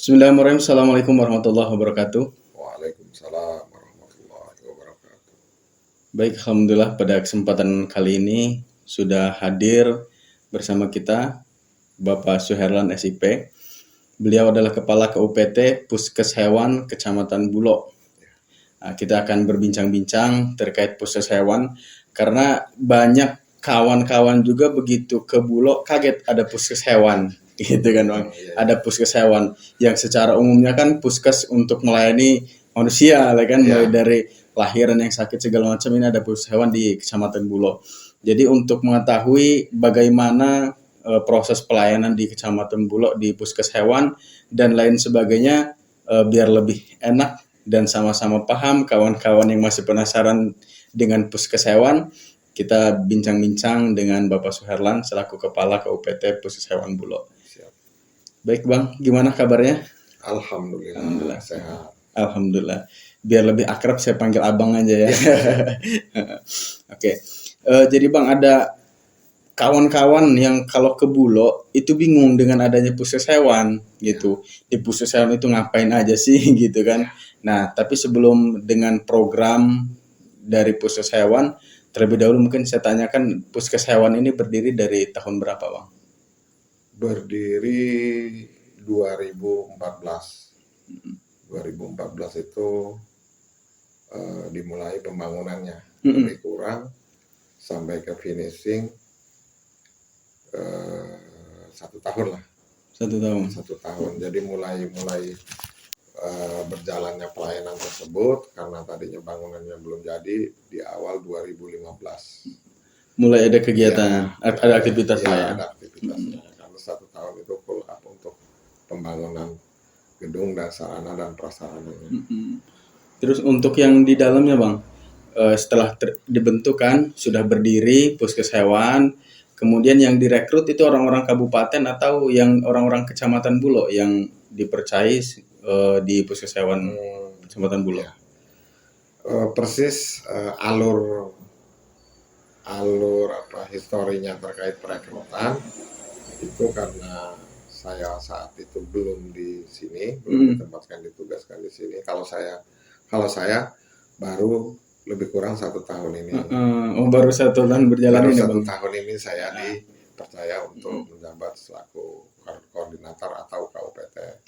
Bismillahirrahmanirrahim. Assalamualaikum warahmatullahi wabarakatuh. Waalaikumsalam warahmatullahi wabarakatuh. Baik, alhamdulillah pada kesempatan kali ini sudah hadir bersama kita Bapak Suherlan SIP. Beliau adalah Kepala KUPT Puskes Hewan Kecamatan Bulog. Nah, kita akan berbincang-bincang terkait Puskes Hewan karena banyak kawan-kawan juga begitu ke Bulog kaget ada Puskes Hewan. Gitu kan Bang, ada Puskes Hewan yang secara umumnya kan puskes untuk melayani manusia lah kan, mulai dari lahiran yang sakit segala macam, ini ada Puskes Hewan di Kecamatan Bulog. Jadi untuk mengetahui bagaimana proses pelayanan di Kecamatan Bulog di Puskes Hewan dan lain sebagainya, biar lebih enak dan sama-sama paham kawan-kawan yang masih penasaran dengan Puskes Hewan, kita bincang-bincang dengan Bapak Suherlan selaku Kepala KUPT Puskes Hewan Bulog. Baik Bang, gimana kabarnya? Alhamdulillah sehat. Alhamdulillah. Biar lebih akrab saya panggil Abang aja ya. Oke. Jadi Bang, ada kawan-kawan yang kalau ke Bulog itu bingung dengan adanya Puskes Hewan gitu. Di Puskes Hewan itu ngapain aja sih gitu kan. Nah, tapi sebelum dengan program dari Puskes Hewan, terlebih dahulu mungkin saya tanyakan Puskes Hewan ini berdiri dari tahun berapa Bang? Berdiri 2014. 2014 itu dimulai pembangunannya. Lebih kurang sampai ke finishing 1 tahun lah. 1 tahun. 1 tahun. Jadi mulai berjalannya pelayanan tersebut karena tadinya bangunannya belum jadi di awal 2015. Mulai ada kegiatan, ada aktivitas lah ya. Ada aktivitasnya. Karena 1 tahun itu full up untuk pembangunan gedung dan sarana dan prasarananya. Terus untuk yang di dalamnya Bang, setelah dibentuk kan sudah berdiri Puskes Hewan, kemudian yang direkrut itu orang-orang kabupaten atau yang orang-orang Kecamatan Bulog yang dipercayai di Puskes Hewan Kecamatan Bulog? Ya. Persis alur historinya terkait perekrutan itu karena saya saat itu belum di sini, belum ditempatkan, ditugaskan di sini. Kalau saya baru lebih kurang 1 tahun ini. Baru 1 tahun berjalan ini Bang. 1 tahun ini saya dipercaya untuk menjabat selaku koordinator atau KUPT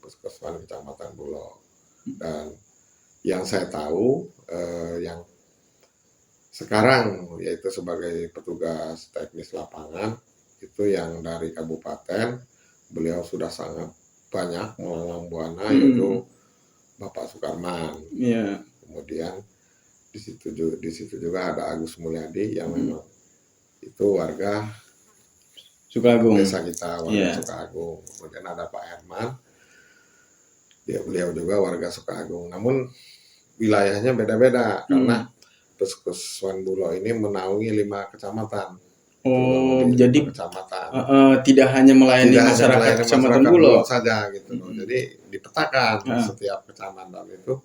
Puskesmas Kecamatan Bulog. Dan yang saya tahu yang sekarang yaitu sebagai petugas teknis lapangan itu yang dari kabupaten, beliau sudah sangat banyak melalang buana, yaitu Bapak Sukarman. Kemudian di situ juga ada Agus Mulyadi yang memang itu warga Sukagung, desa kita, warga Sukagung. Kemudian ada Pak Herman, beliau juga warga Sukagung. Namun wilayahnya beda-beda karena Puskesmas Bulog ini menaungi 5 kecamatan. Jadi kecamatan. Tidak hanya melayani masyarakat Kecamatan Bulog saja gitu loh. Jadi dipetakan setiap kecamatan itu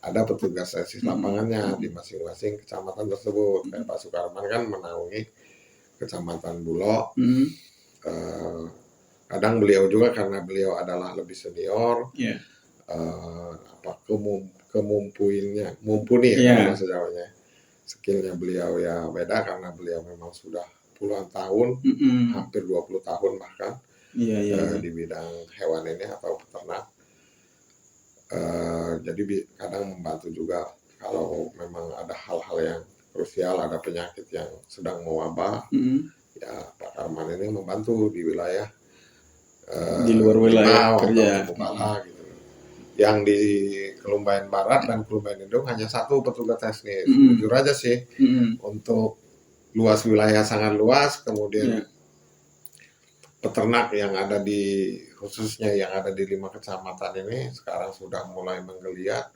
ada petugas teknis lapangannya di masing-masing kecamatan tersebut. Kayak Pak Sukarman kan menaungi Kecamatan Bulog. Kadang beliau juga karena beliau adalah lebih senior, mumpuni ya bahasa Jawanya. Skillnya beliau ya beda karena beliau memang sudah puluhan tahun, hampir 20 tahun bahkan di bidang hewan ini atau peternak. Jadi kadang membantu juga kalau memang ada hal-hal yang krusial, ada penyakit yang sedang mewabah, ya Pak Arman ini membantu di wilayah di luar wilayah kerja gitu. Yang di Kelumbayan Barat dan Kelumbayan Indung hanya 1 petugas teknis. Jujur aja sih, untuk luas wilayah sangat luas, kemudian peternak yang ada khususnya yang ada di 5 kecamatan ini sekarang sudah mulai menggeliat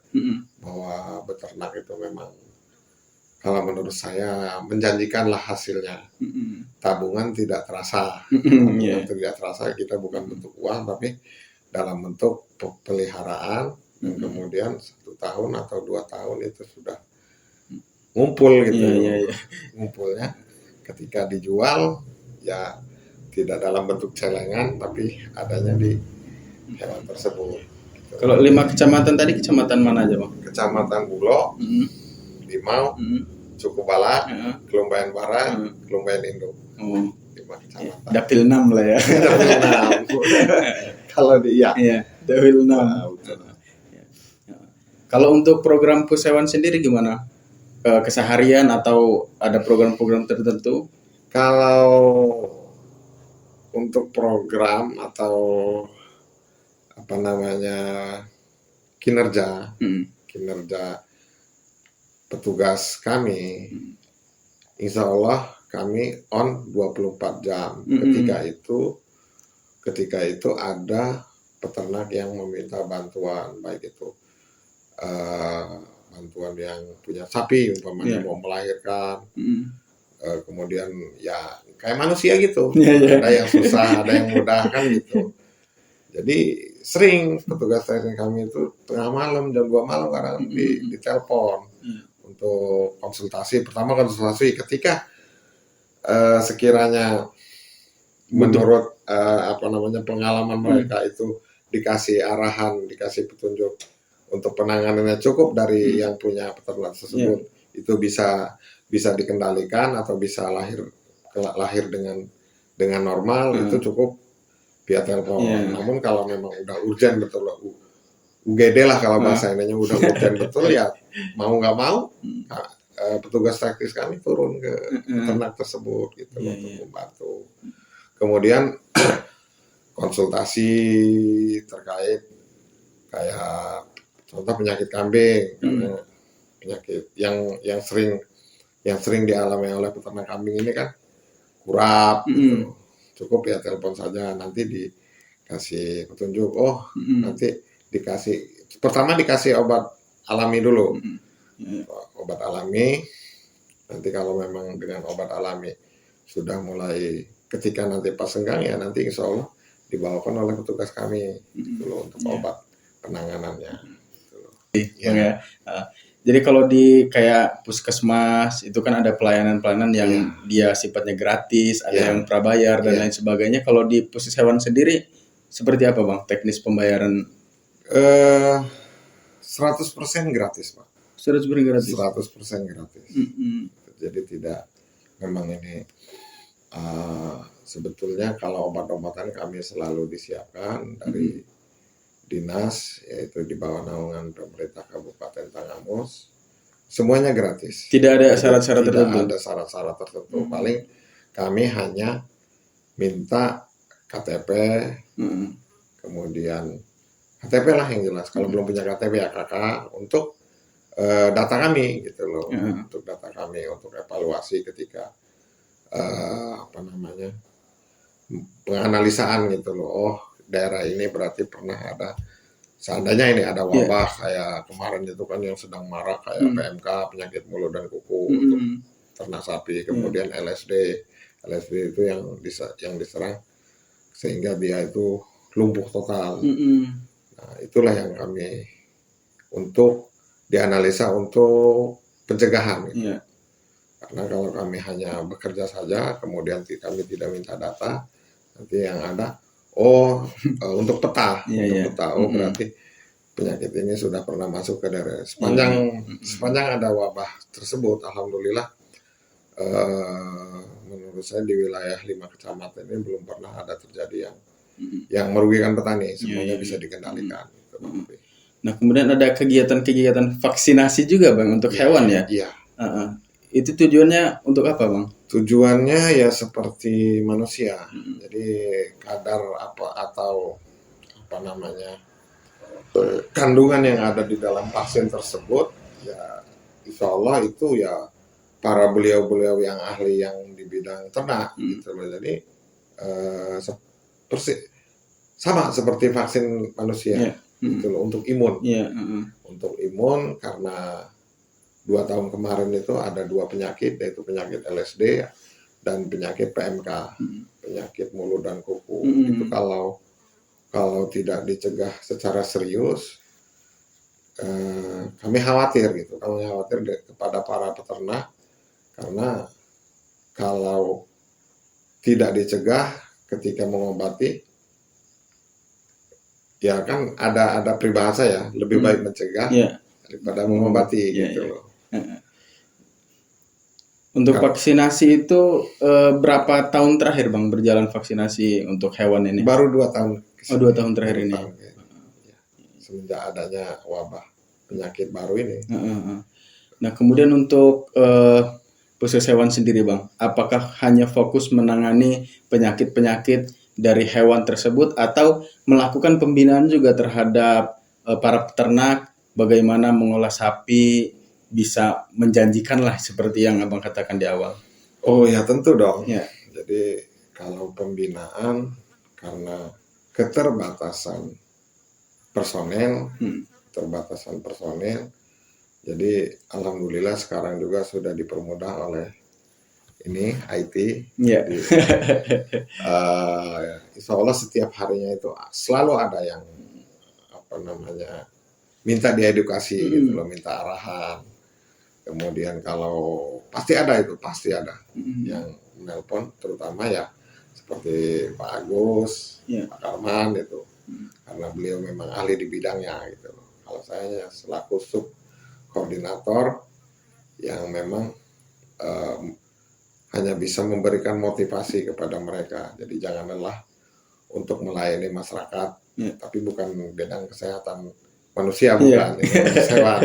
bahwa beternak itu memang, kalau menurut saya, menjanjikanlah hasilnya. Tabungan tidak terasa. Tidak terasa, kita bukan bentuk uang tapi dalam bentuk peliharaan, dan kemudian 1 tahun atau 2 tahun itu sudah ngumpul gitu. Ngumpulnya ketika dijual ya tidak dalam bentuk celengan tapi adanya di hewan tersebut. Kalau 5 kecamatan tadi, kecamatan mana aja, Bang? Kecamatan Bulo, Limau, Cukubala, Heeh. Kelumbayan Barat, Kelumbayan Induk. Oh, 5 kecamatan. Dapil 6 lah ya. Dapil 6. Kalau Iya, Dapil 6. Nah, betul. Kalau untuk program Pushewan sendiri gimana? Keseharian atau ada program-program tertentu? Kalau untuk program atau apa namanya kinerja petugas kami, insya Allah kami on 24 jam. Ketika itu ada peternak yang meminta bantuan, baik itu bantuan yang punya sapi umpamanya mau melahirkan, kemudian ya kayak manusia gitu, ada yang susah, ada yang mudah kan gitu. Jadi sering petugas teknik kami itu tengah malam, jam 2 malam kadang ditelepon untuk konsultasi. Pertama konsultasi ketika sekiranya menurut pengalaman mereka itu dikasih arahan, dikasih petunjuk untuk penanganannya cukup dari yang punya peternak tersebut, itu bisa dikendalikan atau bisa lahir dengan normal, itu cukup via telepon. Namun kalau memang udah urgent betul, UGD lah kalau bahasa ininya, udah urgent betul ya mau nggak mau petugas teknis kami turun ke peternak tersebut gitu untuk membantu. Kemudian konsultasi terkait kayak contoh penyakit kambing, penyakit yang sering dialami oleh peternak kambing ini kan kurap gitu. Cukup ya telepon saja, nanti dikasih petunjuk. Nanti pertama dikasih obat alami dulu. Obat alami, nanti kalau memang dengan obat alami sudah mulai, ketika nanti pas senggang ya nanti insya Allah dibawakan oleh petugas kami dulu untuk obat penanganannya. Jadi kalau di kayak puskesmas itu kan ada pelayanan-pelayanan yang dia sifatnya gratis, ada yang prabayar dan lain sebagainya. Kalau di Pushewan sendiri seperti apa, Bang, teknis pembayaran? 100% gratis, Pak. 100% gratis. 100% gratis. Jadi tidak, memang ini sebetulnya kalau obat-obatan kami selalu disiapkan dari dinas, yaitu di bawah naungan pemerintah Kabupaten Tanggamus, semuanya gratis. Tidak ada syarat-syarat tertentu. Tidak ada syarat-syarat tertentu. Paling kami hanya minta KTP, kemudian KTP lah yang jelas. Kalau belum punya KTP ya kakak, untuk data kami gitu loh, untuk data kami untuk evaluasi ketika penganalisaan gitu loh. Daerah ini berarti pernah ada, seandainya ini ada wabah kayak kemarin itu kan yang sedang marak kayak PMK, penyakit mulut dan kuku untuk ternak sapi, kemudian LSD itu yang diserang sehingga dia itu lumpuh total. Nah, itulah yang kami untuk dianalisa untuk pencegahan gitu. Karena kalau kami hanya bekerja saja kemudian kami tidak minta data, nanti yang ada untuk peta, berarti penyakit ini sudah pernah masuk ke daerah. Sepanjang ada wabah tersebut, alhamdulillah menurut saya di wilayah 5 kecamatan ini belum pernah ada terjadi yang merugikan petani, semuanya bisa dikendalikan. Nah, kemudian ada kegiatan-kegiatan vaksinasi juga, Bang, untuk hewan ya? Iya. Itu tujuannya untuk apa, Bang? Tujuannya ya seperti manusia. Jadi kadar kandungan yang ada di dalam vaksin tersebut ya insya Allah itu ya para beliau-beliau yang ahli yang di bidang ternak gitu loh. Jadi sama seperti vaksin manusia gitu loh, untuk imun. Untuk imun, karena 2 tahun kemarin itu ada 2 penyakit, yaitu penyakit LSD dan penyakit PMK, penyakit mulut dan kuku. Itu kalau tidak dicegah secara serius, kami khawatir kepada para peternak, karena kalau tidak dicegah ketika mengobati ya kan ada peribahasa ya, lebih baik mencegah daripada mengobati gitu loh. Untuk vaksinasi itu berapa tahun terakhir Bang berjalan vaksinasi untuk hewan ini? Baru 2 tahun. 2 tahun terakhir ini. Semenjak adanya wabah penyakit baru ini. Nah, kemudian untuk Puskes Hewan sendiri Bang, apakah hanya fokus menangani penyakit-penyakit dari hewan tersebut atau melakukan pembinaan juga terhadap para peternak, bagaimana mengolah sapi bisa menjanjikan lah seperti yang Abang katakan di awal? Oh ya tentu dong. Ya. Jadi kalau pembinaan karena keterbatasan personel, jadi alhamdulillah sekarang juga sudah dipermudah oleh ini IT. Jadi, insya Allah setiap harinya itu selalu ada yang minta diedukasi gitu loh, minta arahan. Kemudian kalau pasti ada yang menelpon, terutama ya seperti Pak Agus, Pak Karman itu, karena beliau memang ahli di bidangnya gitu loh. Kalau saya selaku sub koordinator yang memang hanya bisa memberikan motivasi kepada mereka. Jadi jangan lelah untuk melayani masyarakat, tapi bukan bidang kesehatan manusia, bukan, ini hewan.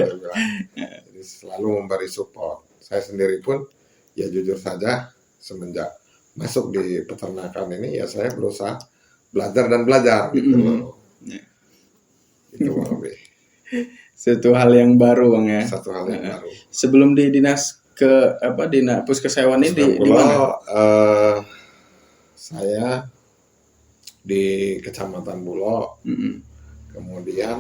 Jadi selalu memberi support. Saya sendiri pun ya jujur saja semenjak masuk di peternakan ini ya saya berusaha belajar gitu loh. Itu Bang Abi. Satu hal yang baru Bang ya. Satu hal yang baru. Sebelum di dinas dinas Puskes Hewan ini di mana? Saya di Kecamatan Bulog. Kemudian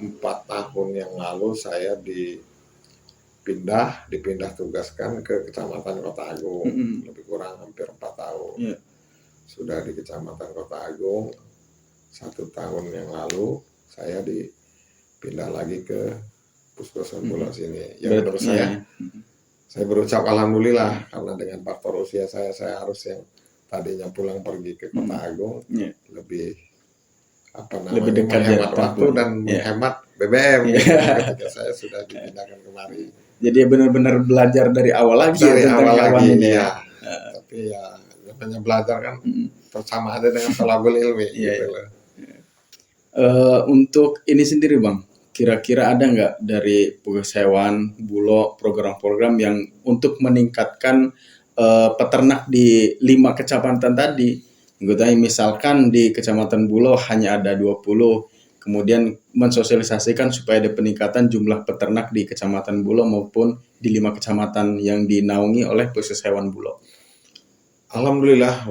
4 tahun yang lalu saya dipindah tugaskan ke Kecamatan Kota Agung. Lebih kurang hampir 4 tahun. Sudah di Kecamatan Kota Agung 1 tahun yang lalu saya dipindah lagi ke Puskesmas Bulog sini. Yang menurut saya berucap alhamdulillah, karena dengan faktor usia saya harus yang tadinya pulang pergi ke Kota Agung lebih dekat menghemat waktu dan menghemat BBM ketika saya sudah dipindahkan kemari. Jadi benar-benar belajar dari awal lagi ini ya. Tapi ya namanya belajar kan sama aja dengan thalabul ilmi gitu loh. Untuk ini sendiri Bang, kira-kira ada nggak dari Puskes Hewan Bulog program-program yang untuk meningkatkan peternak di 5 kecamatan tadi? Misalkan di Kecamatan Bulog hanya ada 20, kemudian mensosialisasikan supaya ada peningkatan jumlah peternak di Kecamatan Bulog maupun di 5 kecamatan yang dinaungi oleh Puskes Hewan Bulog. Alhamdulillah,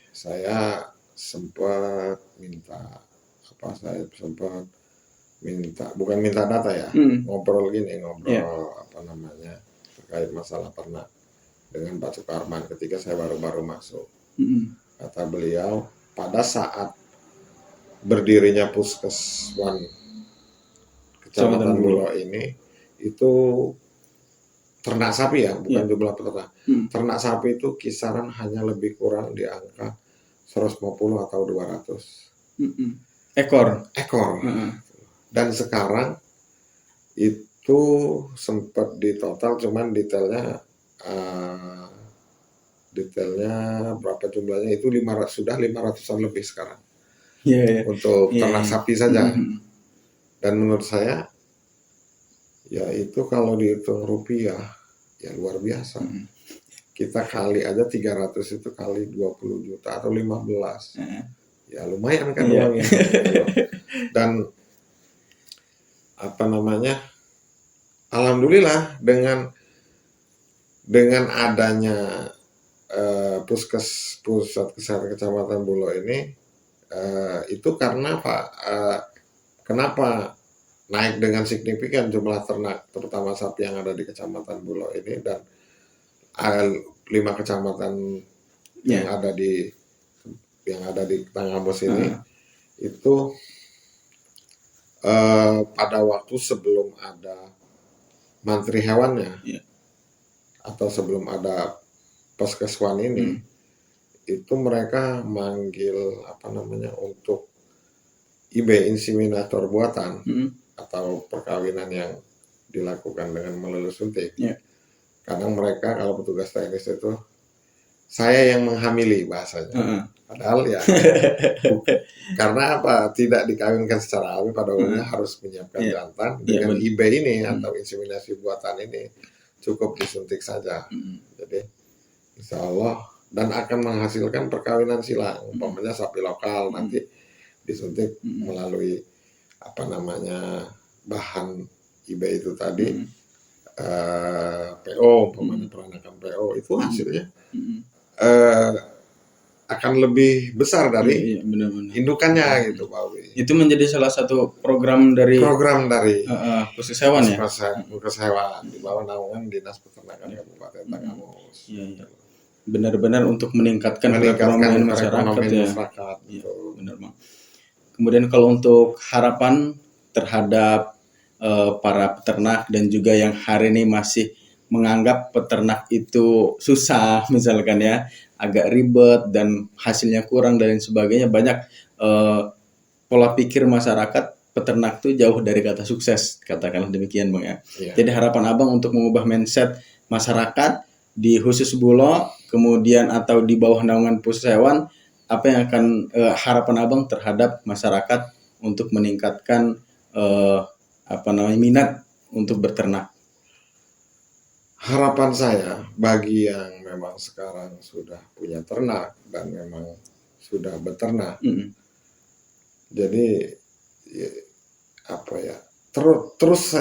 saya sempat bukan minta data ya, ngobrol terkait masalah ternak dengan Pak Sukarman ketika saya baru masuk. Kata beliau, pada saat berdirinya Puskeswan Kecamatan Bulog ini, itu ternak sapi ya, bukan jumlah peternak. Ternak sapi itu kisaran hanya lebih kurang di angka 150 atau 200 ekor. Dan sekarang itu sempat di total, cuman detailnya berapa jumlahnya itu 500-an lebih sekarang untuk ternak sapi saja. Dan menurut saya ya itu kalau dihitung rupiah ya luar biasa. Kita kali aja 300 itu kali 20 juta atau 15 ya lumayan kan uangnya. Dan alhamdulillah dengan adanya pusat kesehatan Kecamatan Bulog ini itu karena kenapa naik dengan signifikan jumlah ternak terutama sapi yang ada di Kecamatan Bulog ini, dan 5 kecamatan yang ada di Tanggamus ini itu pada waktu sebelum ada mantri hewannya atau sebelum ada Puskeswan ini itu mereka manggil untuk IB inseminator buatan Mm-mm. atau perkawinan yang dilakukan dengan melulu suntik. Yeah. Kadang mereka kalau petugas teknis itu saya yang menghamili bahasanya. Padahal ya karena apa? Tidak dikawinkan secara alami, pada umumnya harus menyiapkan jantan dengan IB ini atau inseminasi buatan ini cukup disuntik saja. Jadi insya Allah dan akan menghasilkan perkawinan silang. Umpamanya sapi lokal nanti disuntik melalui apa namanya bahan IB itu tadi PO, umpamanya peranakan PO itu hasilnya akan lebih besar dari indukannya gitu Pak Wi. Itu menjadi salah satu program dari Puskes Hewan ya? Puskes Hewan di bawah naungan Dinas Peternakan Kabupaten Tanggamus. Iya. Benar-benar untuk meningkatkan perekonomian masyarakat ya. Gitu. Benar Bang. Kemudian kalau untuk harapan terhadap para peternak dan juga yang hari ini masih menganggap peternak itu susah misalkan ya, agak ribet dan hasilnya kurang dan lain sebagainya, banyak pola pikir masyarakat peternak itu jauh dari kata sukses, katakanlah demikian Bang ya. Jadi harapan Abang untuk mengubah mindset masyarakat di khusus Bulog kemudian atau di bawah naungan Puskes Hewan, apa yang akan harapan Abang terhadap masyarakat untuk meningkatkan minat untuk berternak? Harapan saya bagi yang memang sekarang sudah punya ternak dan memang sudah beternak, jadi apa ya, terus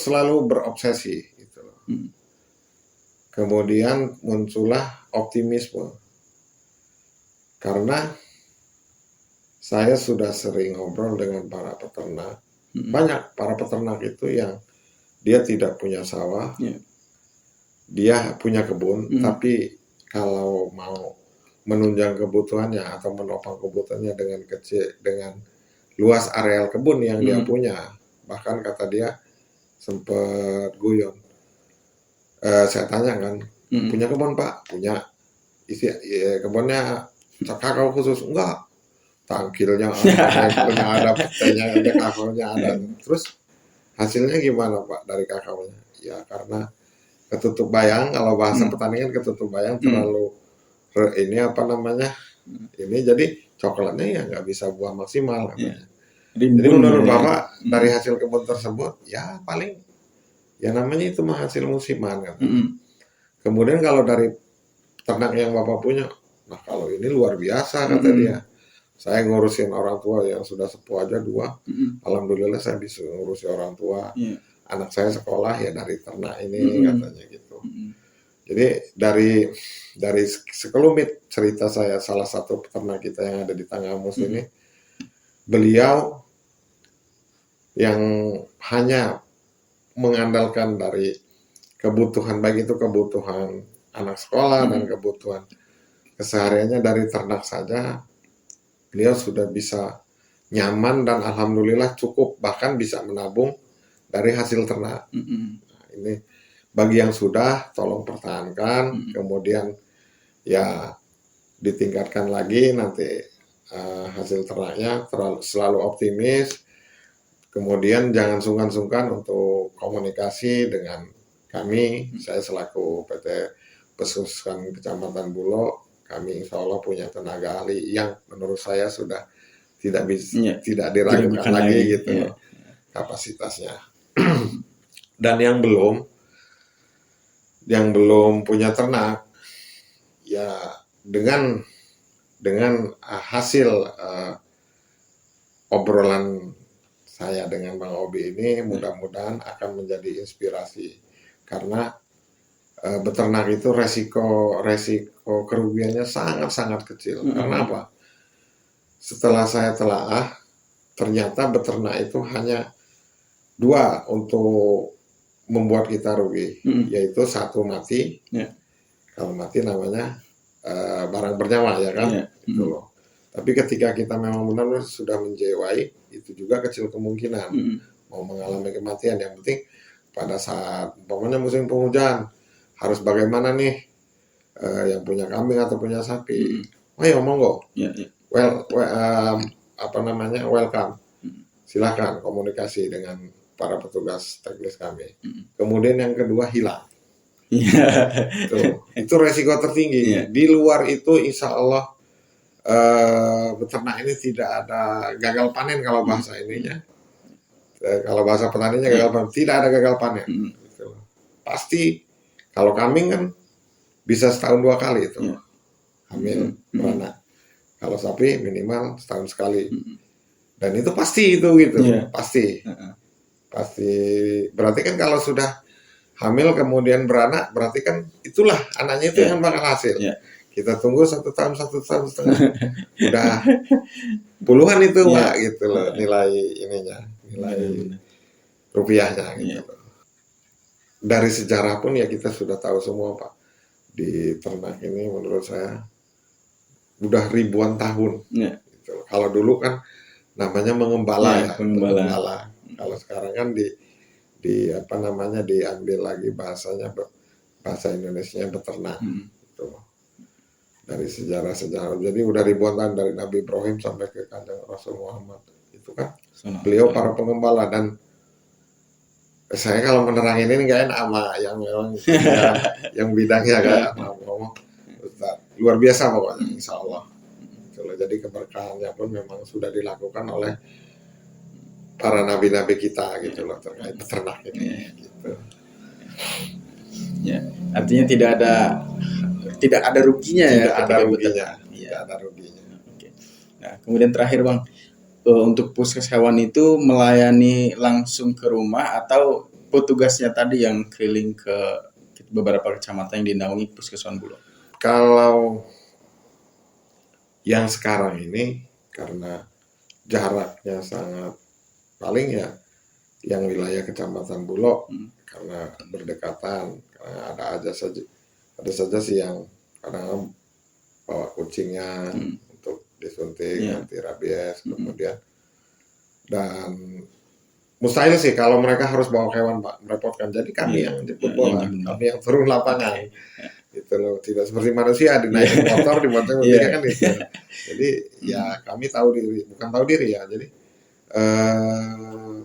selalu berobsesi gitu. Kemudian muncullah optimisme karena saya sudah sering ngobrol dengan para peternak. Banyak para peternak itu yang dia tidak punya sawah, dia punya kebun, tapi kalau mau menunjang kebutuhannya atau menopang kebutuhannya dengan kecil, dengan luas areal kebun yang dia punya, bahkan kata dia sempat guyon. Saya tanya kan, punya kebun Pak? Punya. Isi kebunnya kakao khusus? Enggak. Tangkilnya ada, petainya ada, kakaonya ada. Terus hasilnya gimana Pak dari kakaonya? Ya karena ketutup bayang, kalau bahasa pertanian ketutup bayang terlalu ini apa namanya? Ini jadi coklatnya ya nggak bisa buah maksimal katanya. Jadi menurut Bapak dari hasil kebun tersebut ya paling ya namanya itu hasil musiman kan. Kemudian kalau dari ternak yang Bapak punya, nah kalau ini luar biasa kata dia. Saya ngurusin orang tua yang sudah sepuh aja 2. Alhamdulillah saya bisa ngurusi orang tua. Anak saya sekolah ya dari ternak ini katanya gitu. Jadi dari sekelumit cerita saya, salah satu peternak kita yang ada di Tanggamus ini, beliau yang hanya mengandalkan dari kebutuhan, baik itu kebutuhan anak sekolah dan kebutuhan kesehariannya dari ternak saja, beliau sudah bisa nyaman dan alhamdulillah cukup, bahkan bisa menabung dari hasil ternak. Nah, ini bagi yang sudah tolong pertahankan, kemudian ya ditingkatkan lagi nanti hasil ternaknya, selalu optimis. Kemudian jangan sungkan-sungkan untuk komunikasi dengan kami. Saya selaku PT Puskesmas Kecamatan Bulog, kami insya Allah punya tenaga ahli yang menurut saya sudah tidak tidak diragukan lagi gitu kapasitasnya. Dan yang belum punya ternak, ya dengan hasil obrolan saya dengan Bang Obi ini mudah-mudahan akan menjadi inspirasi, karena beternak itu resiko kerugiannya sangat-sangat kecil. Karena apa? Setelah saya telaah, ternyata beternak itu hanya 2 untuk membuat kita rugi, yaitu 1 mati. Kalau mati namanya barang bernyawa ya kan, itu loh. Tapi ketika kita memang benar-benar sudah menjiwai, itu juga kecil kemungkinan mau mengalami kematian. Yang penting pada saat umpamanya musim penghujan, harus bagaimana nih yang punya kambing atau punya sapi, ayo monggo, welcome, silakan komunikasi dengan para petugas teknis kami. Kemudian yang kedua hilang. Itu resiko tertinggi. Di luar itu insya Allah beternak ini tidak ada gagal panen kalau bahasa ininya. Kalau bahasa petaninya gagal panen, tidak ada gagal panen. Gitu. Pasti kalau kambing kan bisa setahun 2 kali itu hamil beranak. Kalau sapi minimal setahun sekali. Dan itu pasti itu gitu, pasti. Pasti. Berarti kan kalau sudah hamil kemudian beranak, berarti kan itulah anaknya itu yang bakal hasil. Kita tunggu 1 tahun, 1,5 tahun, udah puluhan itu Pak, gitu loh nilai ininya, nilai rupiahnya gitu loh. Dari sejarah pun ya kita sudah tahu semua Pak, di ternak ini menurut saya udah ribuan tahun. Gitu. Kalau dulu kan namanya mengembala pengembala. Kalau sekarang kan di apa namanya diambil lagi bahasanya, bahasa Indonesianya beternak. Gitu. Dari sejarah-sejarah, jadi udah ribuan tahun dari Nabi Ibrahim sampai ke Kanjeng Rasul Muhammad itu kan beliau para pengembala. Dan saya kalau menerangin ini nggak enak sama yang memang yang bidangnya kayak ngomong luar biasa pokoknya insya Allah. Jadi keberkahannya pun memang sudah dilakukan oleh para nabi-nabi kita gitu loh terkait peternak ini. Gitu. Ya, artinya tidak ada ruginya tidak ya. Ada ruginya. Tidak ada ruginya. Oke. Nah, kemudian terakhir Bang, untuk puskes hewan itu melayani langsung ke rumah atau petugasnya tadi yang keliling ke beberapa kecamatan yang dinaungi Puskeswan Bulog? Kalau yang sekarang ini karena jaraknya sangat paling ya yang wilayah Kecamatan Bulog karena berdekatan, karena ada saja sih yang kadang bawa kucingnya untuk disuntik anti rabies, kemudian dan mustahil sih kalau mereka harus bawa hewan Pak, merepotkan. Jadi kami yang jemput bola, kami yang turun lapangan. Gitu loh, tidak seperti manusia dinaikin motor dibonceng kan gitu. Jadi ya kami tahu diri, bukan tahu diri ya. Jadi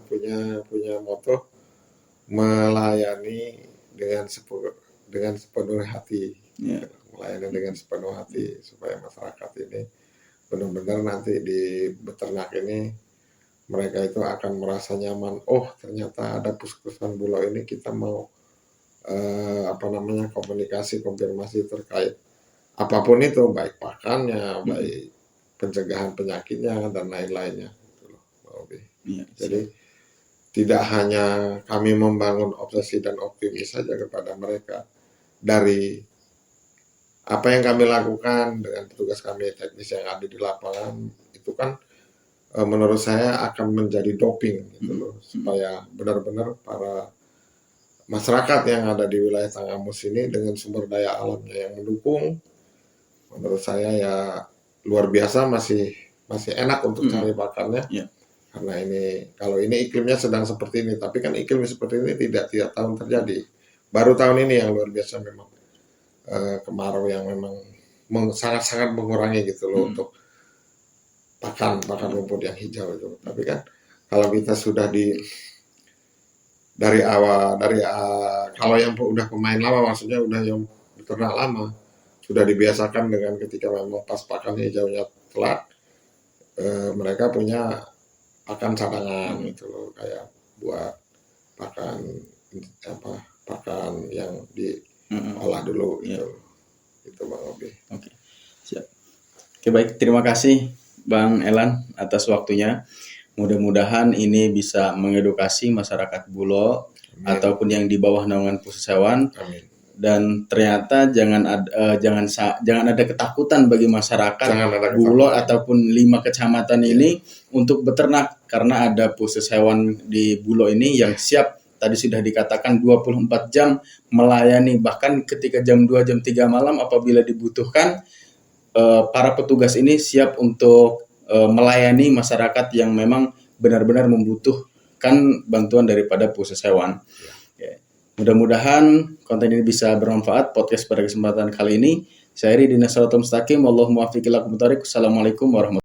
punya moto melayani dengan sepenuh hati. Melayani dengan sepenuh hati supaya masyarakat ini benar-benar nanti di beternak ini mereka itu akan merasa nyaman. Oh ternyata ada Puskeswan Bulog ini, kita mau komunikasi konfirmasi terkait apapun itu, baik pakannya, baik pencegahan penyakitnya dan lain-lainnya. Jadi tidak hanya kami membangun obsesi dan optimis saja kepada mereka dari apa yang kami lakukan dengan petugas kami teknis yang ada di lapangan itu kan menurut saya akan menjadi doping gitu loh, supaya benar-benar para masyarakat yang ada di wilayah Tanggamus ini dengan sumber daya alamnya yang mendukung, menurut saya ya luar biasa, masih enak untuk cari pakannya. Karena ini kalau ini iklimnya sedang seperti ini, tapi kan iklim seperti ini tidak tiap tahun terjadi. Baru tahun ini yang luar biasa memang kemarau yang memang sangat-sangat mengurangi gitu loh untuk pakan rumput yang hijau itu. Tapi kan kalau kita sudah dari awal kalau yang udah pemain lama, maksudnya udah yang beternak lama, sudah dibiasakan dengan ketika memang pas pakan hijaunya telat, mereka punya pakan cadangan gitu loh, kayak buat pakan yang diolah dulu gitu. Itu Bang Obi. Oke. Siap. Oke, baik, terima kasih Bang Elan atas waktunya. Mudah-mudahan ini bisa mengedukasi masyarakat Bulog ataupun yang di bawah naungan Puskes Hewan. Amin. Dan ternyata jangan ada ketakutan bagi masyarakat Bulog ataupun 5 kecamatan ini untuk beternak, karena ada Puskes Hewan di Bulog ini yang siap, tadi sudah dikatakan 24 jam melayani, bahkan ketika jam 2 jam 3 malam apabila dibutuhkan, para petugas ini siap untuk melayani masyarakat yang memang benar-benar membutuhkan bantuan daripada Puskes Hewan. Mudah-mudahan konten ini bisa bermanfaat podcast pada kesempatan kali ini. Saya Ridin Nasratul Mustaqim. Wallahul muwaffiq ila aqwamit thoriq. Assalamualaikum warahmatullahi wabarakatuh.